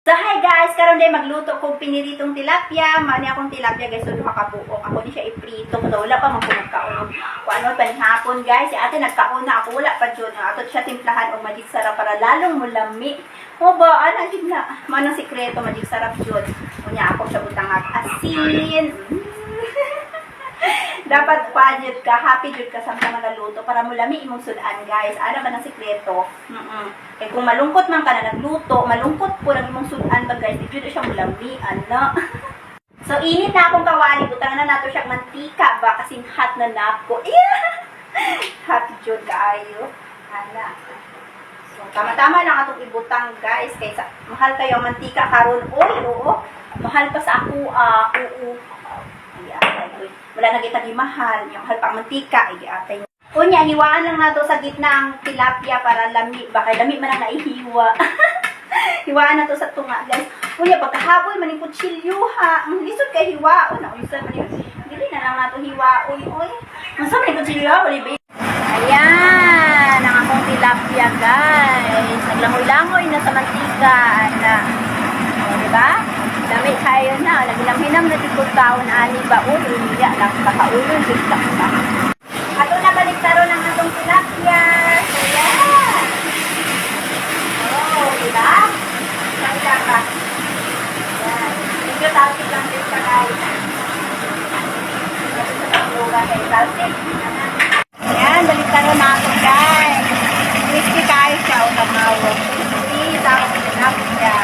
So hi guys, karon day magluto kog piniritong tilapia. Mani akong tilapia guys, so duha ka buok. Ako ni siya iprito ko wala pa man ko magkaon. Kung ano pa ni hapon guys, si ate nagkaon na ako wala pa jud. Ato siya timplahan og magic sarap para lalong mulami. O ba ana gid na manang sikreto magic sarap jud. Unya ako siya butang asin. Dapat pa-jud ka, happy jud ka sa mga nagaluto para mulami imong sudan guys. Ano ba ang sikreto? Kaya kung malungkot man ka na nagluto, malungkot po lang imong sudan ba guys, di jud siya mulami, ana. So init na akong kawali, butangan na nato siya mantika ba kasing hot na nako. Yeah! Hot jud kaayo. Ana. So tama-tama lang atong ibutang guys kaysa mahal kayo ang mantika karon. Oy, oo. Mahal pa sa ako, oo. Wala na kita mahal, yung mahal pang mantika, atay. Unya, hiwaan lang nato sa gitna ang tilapia para lami, baka lami man ang naihiwa. Hiwaan na to sa tunga, guys. Unya, pagkahabol, maning kutsilyo, ha. Ang lisod kay hiwa. O, naulisan man yun. Dili na lang nato hiwa. Uy. Masa maning kutsilyo, ha? Wali. Ayan, ang akong tilapia, guys. Naglangoy-langoy na sa mantika. O, diba? Dami kayo na. Naghinam-hinam na tikot taon ani ba? Ulo niya lang. Kakaulo bigla ka. Ato na baliktaro ng atong tilapia. So, yeah. Oh, diba? Sangka ka. Yan. Medyo talsik lang din ka guys. Medyo sa pagluga kay talsik. Yan, baliktaro na ato guys. Crispy kayo siya o namawag. Crispy sa akong tilapia.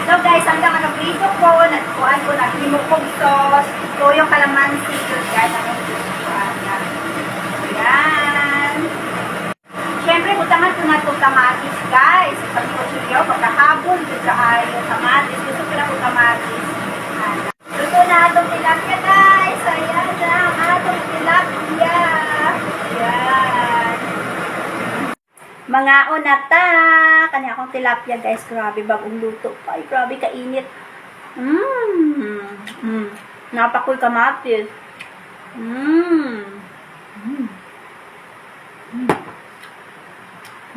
So guys, hanggang prito ko, nagkuhan ko, naghimukog sauce. So yung kalamansi yun guys, ang ayan. Siyempre, butangan ko na itong kamatis guys. Pag ko siya, pagkahabol, dito ay yung kamatis. Gusto ko na itong kamatis. Luto na itong tilapia guys. Ayan na, itong tilapia. Ayan. Mga onata. Kanya akong tilapia guys, grabe bagong luto pa. Ay, grabe kainit. Napakoy kamatis.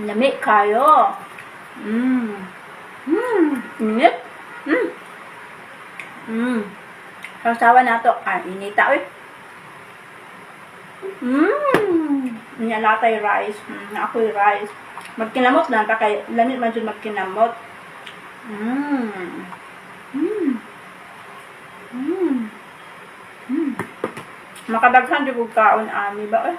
Lami kayo. Init. Sasawa na to. Inita. Uy. Niyalatay rice. Ako'y rice. Magkinamot lang ka kay lanit man jud magkinamot. Makadaghan jud og kaon ami ba?